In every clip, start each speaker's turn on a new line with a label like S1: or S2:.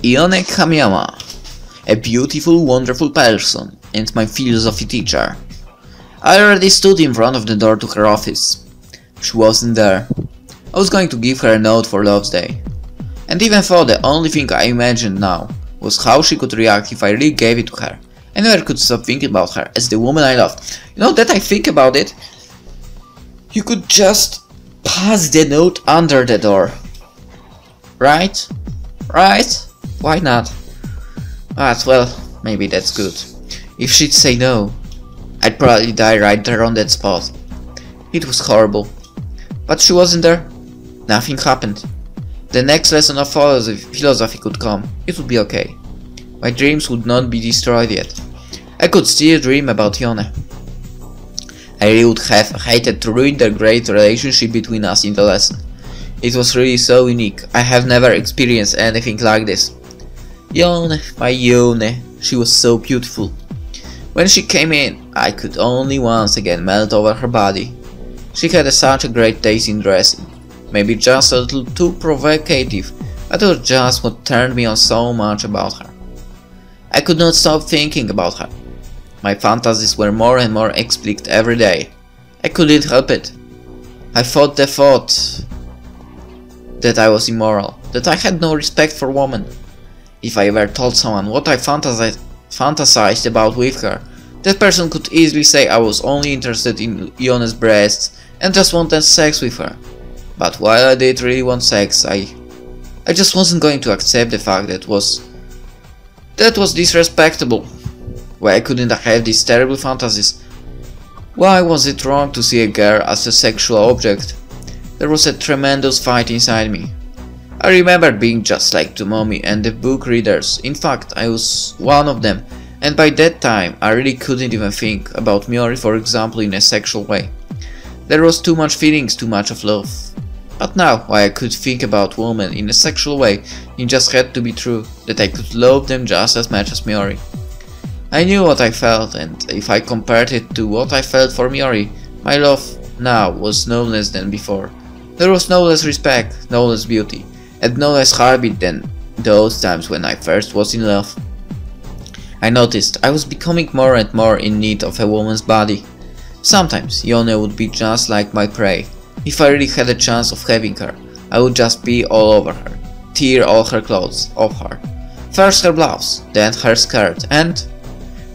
S1: Ione Kamiyama, a beautiful, wonderful person, and my philosophy teacher. I already stood in front of the door to her office. She wasn't there. I was going to give her a note for Love's Day. And even though the only thing I imagined now was how she could react if I really gave it to her, I never could stop thinking about her as the woman I loved. You know that I think about it? You could just pass the note under the door. Right? Right? Why not? But well, maybe that's good. If she'd say no, I'd probably die right there on that spot. It was horrible. But she wasn't there. Nothing happened. The next lesson of philosophy could come. It would be okay. My dreams would not be destroyed yet. I could still dream about Ione. I really would have hated to ruin the great relationship between us in the lesson. It was really so unique. I have never experienced anything like this. Ione, my Ione, she was so beautiful. When she came in, I could only once again melt over her body. She had such a great taste in dressing. Maybe just a little too provocative, but it was just what turned me on so much about her. I could not stop thinking about her. My fantasies were more and more explicit every day. I couldn't help it. I thought the thought that I was immoral, that I had no respect for women. If I ever told someone what I fantasized about with her, that person could easily say I was only interested in Ione's breasts and just wanted sex with her. But while I did really want sex, I just wasn't going to accept the fact that was disrespectable. Why couldn't I have these terrible fantasies? Why was it wrong to see a girl as a sexual object? There was a tremendous fight inside me. I remembered being just like Tomomi and the book readers. In fact, I was one of them, and by that time I really couldn't even think about Miori, for example, in a sexual way. There was too much feelings, too much of love. But now, why I could think about women in a sexual way, it just had to be true, that I could love them just as much as Miori. I knew what I felt, and if I compared it to what I felt for Miori, my love now was no less than before. There was no less respect, no less beauty, and no less heartbeat than those times when I first was in love. I noticed I was becoming more and more in need of a woman's body. Sometimes Ione would be just like my prey. If I really had a chance of having her, I would just be all over her, tear all her clothes off her. First her blouse, then her skirt, and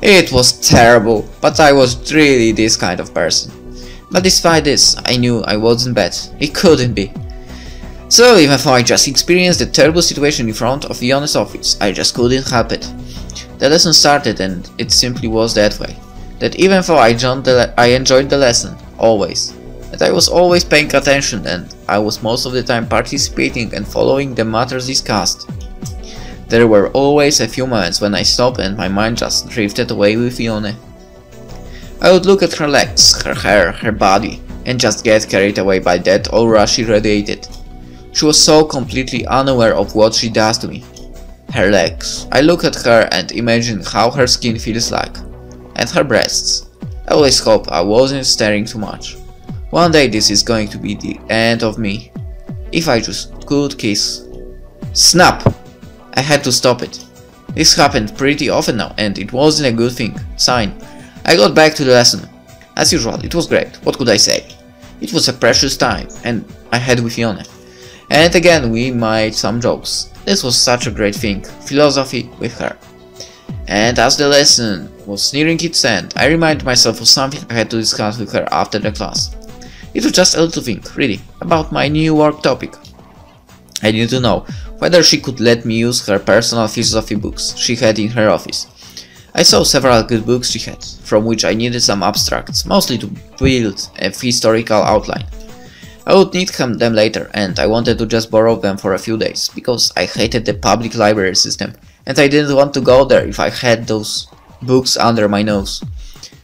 S1: it was terrible, but I was really this kind of person. But despite this, I knew I wasn't bad. It couldn't be. So even though I just experienced a terrible situation in front of Ione's office, I just couldn't help it. The lesson started and it simply was that way. That even though I enjoyed the lesson, always. That I was always paying attention and I was most of the time participating and following the matters discussed. There were always a few moments when I stopped and my mind just drifted away with Ione. I would look at her legs, her hair, her body, and just get carried away by that aura she radiated. She was so completely unaware of what she does to me. Her legs. I look at her and imagine how her skin feels like. And her breasts. I always hope I wasn't staring too much. One day this is going to be the end of me. If I just could kiss. Snap! I had to stop it. This happened pretty often now and it wasn't a good sign. I got back to the lesson. As usual, it was great. What could I say? It was a precious time and I had with Ione. And again we made some jokes. This was such a great thing. Philosophy with her. And as the lesson was nearing its end, I reminded myself of something I had to discuss with her after the class. It was just a little thing, really, about my new work topic. I needed to know whether she could let me use her personal philosophy books she had in her office. I saw several good books she had, from which I needed some abstracts, mostly to build a historical outline. I would need them later, and I wanted to just borrow them for a few days, because I hated the public library system, and I didn't want to go there if I had those books under my nose.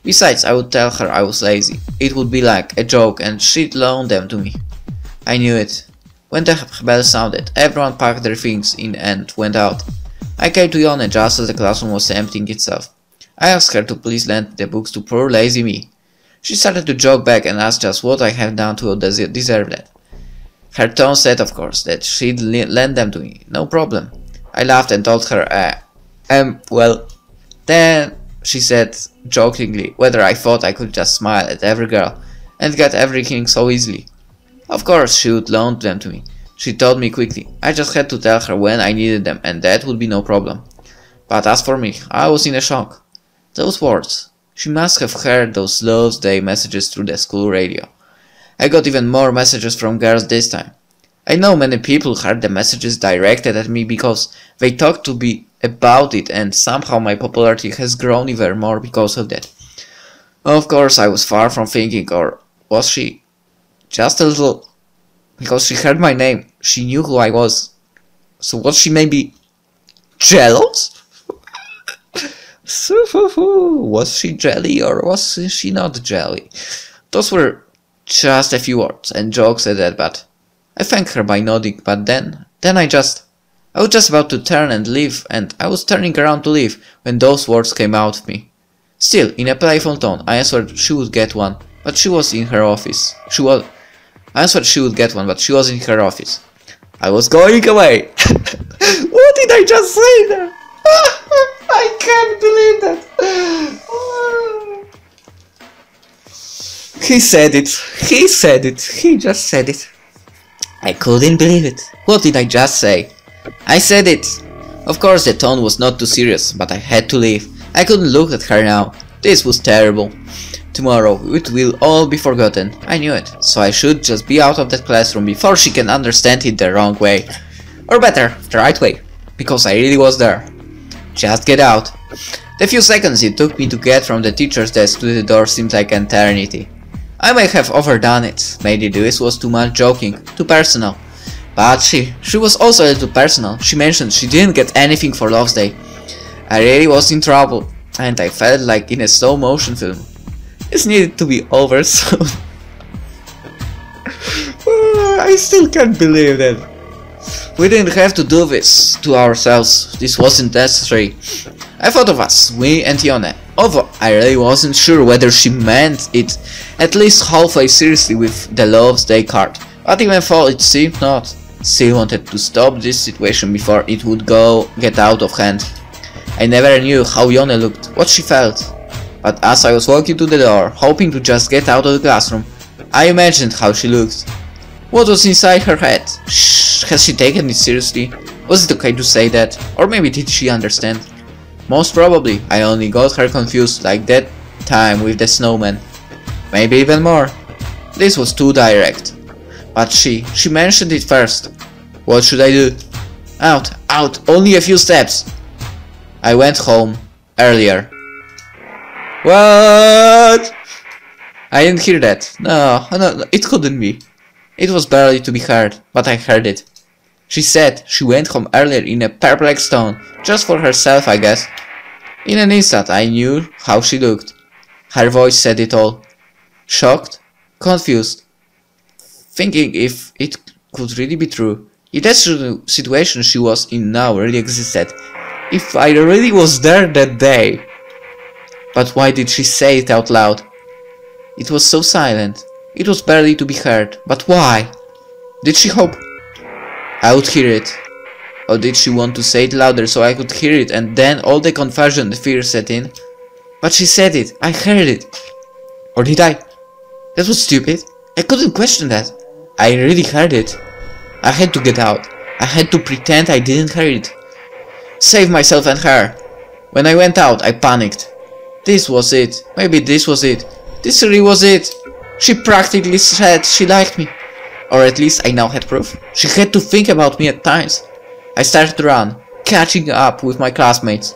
S1: Besides, I would tell her I was lazy. It would be like a joke and she'd loan them to me. I knew it. When the bell sounded, everyone packed their things in and went out. I came to Ione just as the classroom was emptying itself. I asked her to please lend the books to poor lazy me. She started to joke back and asked just what I had done to deserve that. Her tone said, of course, that she'd lend them to me, no problem. I laughed and told her, well, then she said jokingly whether I thought I could just smile at every girl and get everything so easily. Of course she would loan them to me. She told me quickly. I just had to tell her when I needed them and that would be no problem. But as for me, I was in a shock. Those words. She must have heard those Love's Day messages through the school radio. I got even more messages from girls this time. I know many people heard the messages directed at me because they talked to me about it, and somehow my popularity has grown even more because of that. Of course I was far from thinking, or was she? Just a little. Because she heard my name, she knew who I was. So was she maybe jealous? Was she jelly or was she not jelly? Those were just a few words and jokes at that, but I thanked her by nodding, but then I was just about to turn and leave, and I was turning around to leave when those words came out of me. Still, in a playful tone, I answered she would get one, but she was in her office. I answered she would get one, but she was in her office. I was going away. What did I just say there? I can't believe that. He said it. He said it. He just said it. I couldn't believe it. What did I just say? I said it. Of course the tone was not too serious, but I had to leave. I couldn't look at her now. This was terrible. Tomorrow it will all be forgotten. I knew it, so I should just be out of that classroom before she can understand it the wrong way. Or better, the right way, because I really was there. Just get out. The few seconds it took me to get from the teacher's desk to the door seemed like an eternity. I may have overdone it, maybe this was too much joking, too personal. But she was also a little personal. She mentioned she didn't get anything for Love's Day. I really was in trouble, and I felt like in a slow motion film. This needed to be over soon. I still can't believe that. We didn't have to do this to ourselves. This wasn't necessary. I thought of us, we and Yone. Although I really wasn't sure whether she meant it at least halfway seriously with the Love's Day card. But even though it seemed not, still wanted to stop this situation before it would get out of hand. I never knew how Yone looked, what she felt. But as I was walking to the door, hoping to just get out of the classroom, I imagined how she looked. What was inside her head? Has she taken it seriously? Was it okay to say that? Or maybe did she understand? Most probably, I only got her confused like that time with the snowman. Maybe even more. This was too direct. But she mentioned it first. What should I do? Out, only a few steps. I went home, earlier. What? I didn't hear that. No, it couldn't be. It was barely to be heard, but I heard it. She said she went home earlier in a perplexed tone, just for herself, I guess. In an instant I knew how she looked. Her voice said it all. Shocked, confused, thinking if it could really be true. If that situation she was in now really existed. If I really was there that day. But why did she say it out loud? It was so silent. It was barely to be heard. But why? Did she hope I would hear it? Or did she want to say it louder so I could hear it and then all the confusion and fear set in? But she said it. I heard it. Or did I? That was stupid. I couldn't question that. I really heard it. I had to get out. I had to pretend I didn't hear it. Save myself and her. When I went out, I panicked. This was it. Maybe this was it. This really was it. She practically said she liked me. Or at least I now had proof. She had to think about me at times. I started to run, catching up with my classmates.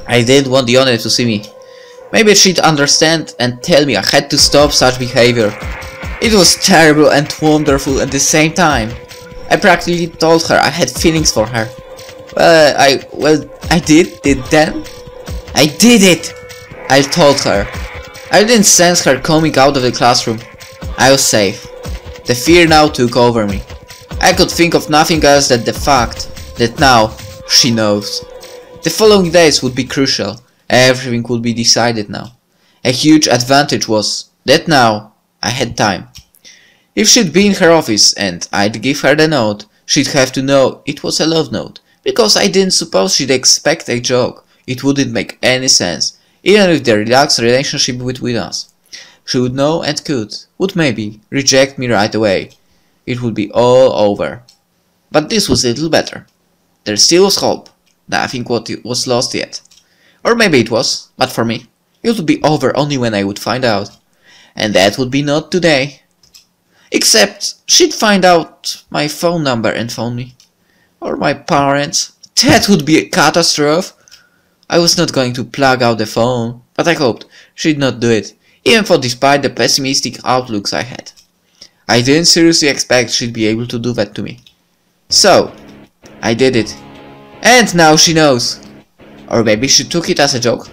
S1: I didn't want Yone to see me. Maybe she'd understand and tell me I had to stop such behavior. It was terrible and wonderful at the same time. I practically told her I had feelings for her. I did then. I did it! I told her. I didn't sense her coming out of the classroom. I was safe. The fear now took over me. I could think of nothing else than the fact that now she knows. The following days would be crucial. Everything would be decided now. A huge advantage was that now I had time. If she'd be in her office and I'd give her the note, she'd have to know it was a love note, because I didn't suppose she'd expect a joke. It wouldn't make any sense, even with the relaxed relationship between us. She would know and would maybe, reject me right away. It would be all over. But this was a little better. There still was hope. Nothing was lost yet. Or maybe it was, but for me, it would be over only when I would find out. And that would be not today. Except she'd find out my phone number and phone me. Or my parents. That would be a catastrophe. I was not going to plug out the phone, but I hoped she'd not do it, even though despite the pessimistic outlooks I had. I didn't seriously expect she'd be able to do that to me. So, I did it. And now she knows. Or maybe she took it as a joke.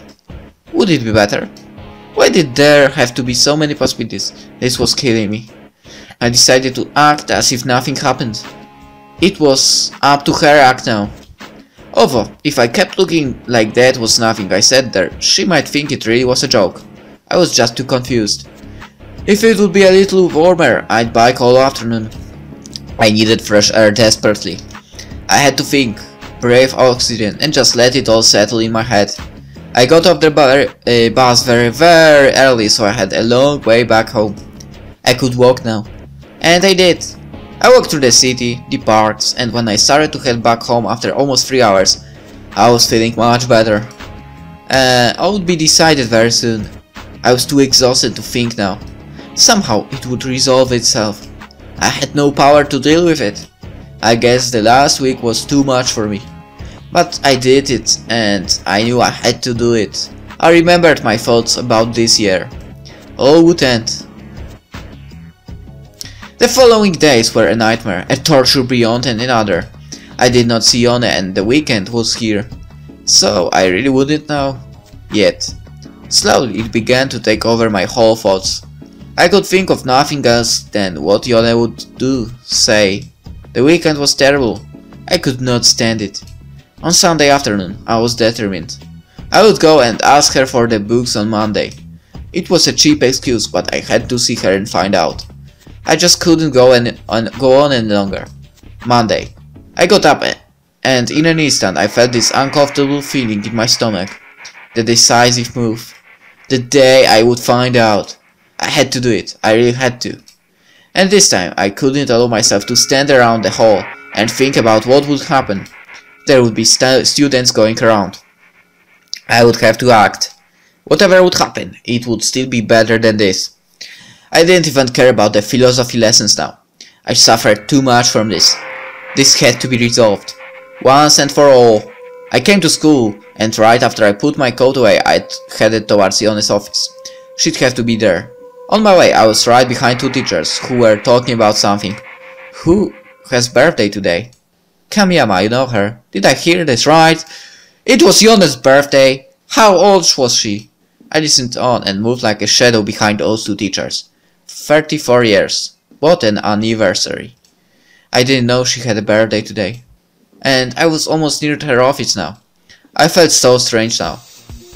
S1: Would it be better? Why did there have to be so many possibilities? This was killing me. I decided to act as if nothing happened. It was up to her act now. Although, if I kept looking like that was nothing I said there, she might think it really was a joke. I was just too confused. If it would be a little warmer, I'd bike all afternoon. I needed fresh air desperately. I had to think, brave oxygen, and just let it all settle in my head. I got off the bus very early, so I had a long way back home. I could walk now. And I did. I walked through the city, the parks, and when I started to head back home after almost 3 hours, I was feeling much better. I would be decided very soon. I was too exhausted to think now. Somehow it would resolve itself. I had no power to deal with it. I guess the last week was too much for me. But I did it, and I knew I had to do it. I remembered my thoughts about this year. All would end. The following days were a nightmare, a torture beyond another. I did not see Yone and the weekend was here. So I really wouldn't know. Yet. Slowly it began to take over my whole thoughts. I could think of nothing else than what Yone would do, say. The weekend was terrible. I could not stand it. On Sunday afternoon, I was determined. I would go and ask her for the books on Monday. It was a cheap excuse, but I had to see her and find out. I just couldn't go on any longer. Monday. I got up and in an instant I felt this uncomfortable feeling in my stomach. The decisive move. The day I would find out. I had to do it. I really had to. And this time I couldn't allow myself to stand around the hall and think about what would happen. There would be students going around. I would have to act. Whatever would happen, it would still be better than this. I didn't even care about the philosophy lessons now. I suffered too much from this. This had to be resolved. Once and for all. I came to school, and right after I put my coat away, I headed towards Yone's office. She'd have to be there. On my way, I was right behind two teachers who were talking about something. Who has birthday today? Kamiyama, you know her. Did I hear this right? It was Yone's birthday. How old was she? I listened on and moved like a shadow behind those two teachers. 34 years. What an anniversary. I didn't know she had a birthday today. And I was almost near her office now. I felt so strange now.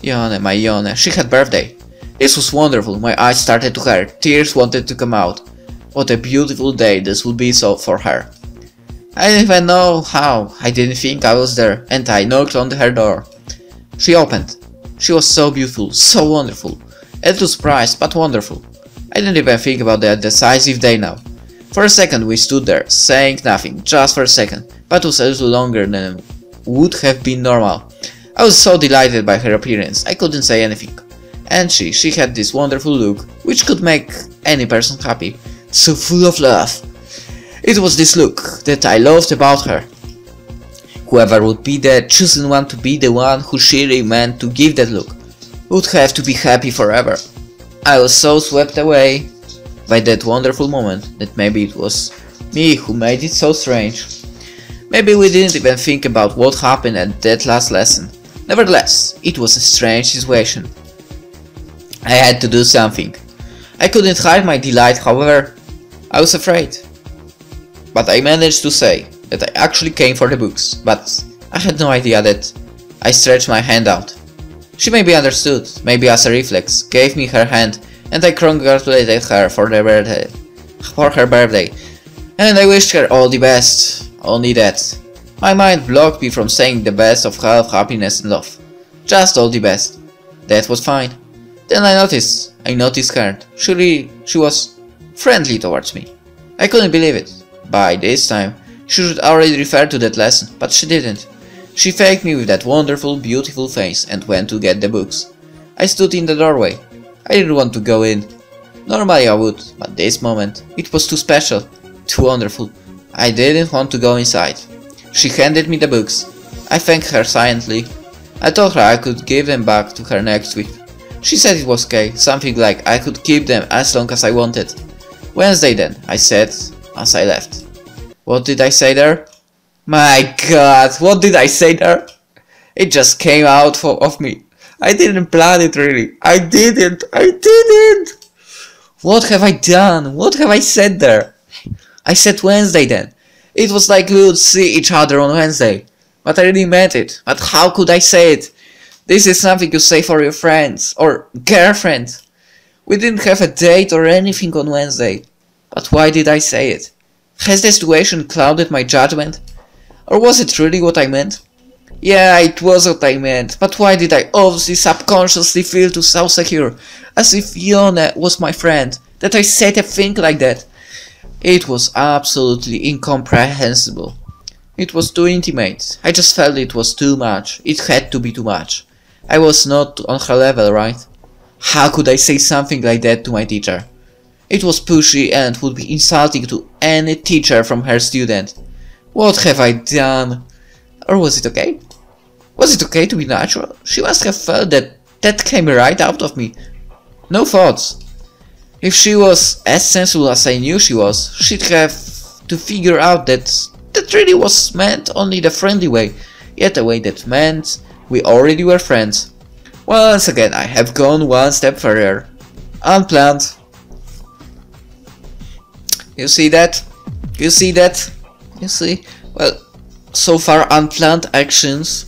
S1: Yone, my Yone, she had birthday. This was wonderful. My eyes started to hurt. Tears wanted to come out. What a beautiful day this would be so for her. I didn't even know how. I didn't think I was there, and I knocked on her door. She opened. She was so beautiful, so wonderful. A little surprised, but wonderful. I didn't even think about that decisive day now. For a second we stood there, saying nothing, just for a second, but it was a little longer than would have been normal. I was so delighted by her appearance, I couldn't say anything. And she had this wonderful look, which could make any person happy, so full of love. It was this look that I loved about her. Whoever would be the chosen one to be the one who she really meant to give that look, would have to be happy forever. I was so swept away by that wonderful moment that maybe it was me who made it so strange. Maybe we didn't even think about what happened at that last lesson. Nevertheless, it was a strange situation. I had to do something. I couldn't hide my delight, however. I was afraid. But I managed to say that I actually came for the books, but I had no idea that I stretched my hand out. She maybe understood, maybe as a reflex, gave me her hand, and I congratulated her for her birthday, and I wished her all the best, only that. My mind blocked me from saying the best of health, happiness and love. Just all the best. That was fine. Then I noticed her. She was friendly towards me. I couldn't believe it. By this time, she should already refer to that lesson, but she didn't. She faked me with that wonderful, beautiful face and went to get the books. I stood in the doorway. I didn't want to go in. Normally I would, but this moment, it was too special, too wonderful. I didn't want to go inside. She handed me the books. I thanked her silently. I told her I could give them back to her next week. She said it was okay, something like I could keep them as long as I wanted. Wednesday then, I said, as I left. What did I say there? My god, what did I say there? It just came out of me. I didn't plan it really. I didn't. What have I done? What have I said there? I said Wednesday then. It was like we would see each other on Wednesday. But I really meant it. But how could I say it? This is something you say for your friends or girlfriend. We didn't have a date or anything on Wednesday. But why did I say it? Has the situation clouded my judgment? Or was it really what I meant? Yeah, it was what I meant, but why did I obviously subconsciously feel so secure, as if Yone was my friend, that I said a thing like that? It was absolutely incomprehensible. It was too intimate. I just felt it was too much. It had to be too much. I was not on her level, right? How could I say something like that to my teacher? It was pushy and would be insulting to any teacher from her student. What have I done? Or was it okay? Was it okay to be natural? She must have felt that came right out of me. No thoughts. If she was as sensible as I knew she was, she'd have to figure out that really was meant only the friendly way, yet a way that meant we already were friends. Once again, I have gone one step further. Unplanned. You see that? You see that? You see? Well, so far unplanned actions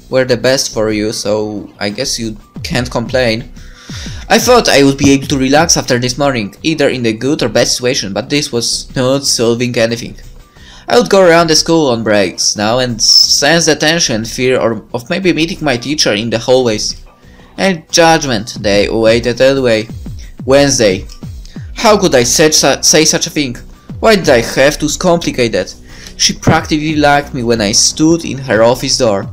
S1: were the best for you, so I guess you can't complain. I thought I would be able to relax after this morning, either in the good or bad situation, but this was not solving anything. I would go around the school on breaks now and sense the tension and fear of maybe meeting my teacher in the hallways. And judgment, they awaited anyway. Wednesday. How could I say such a thing? Why did I have to complicate that? She practically liked me when I stood in her office door.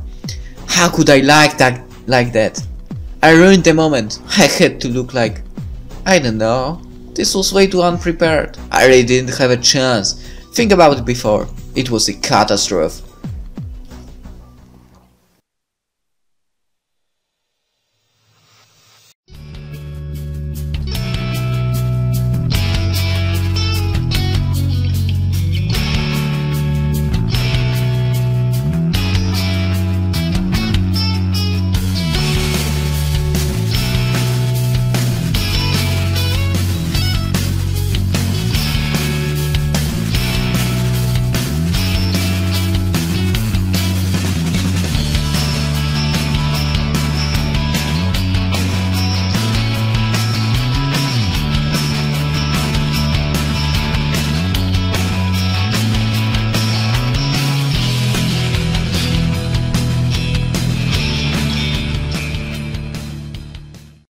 S1: How could I like that? I ruined the moment. I had to look like... I don't know. This was way too unprepared. I really didn't have a chance. Think about it before. It was a catastrophe.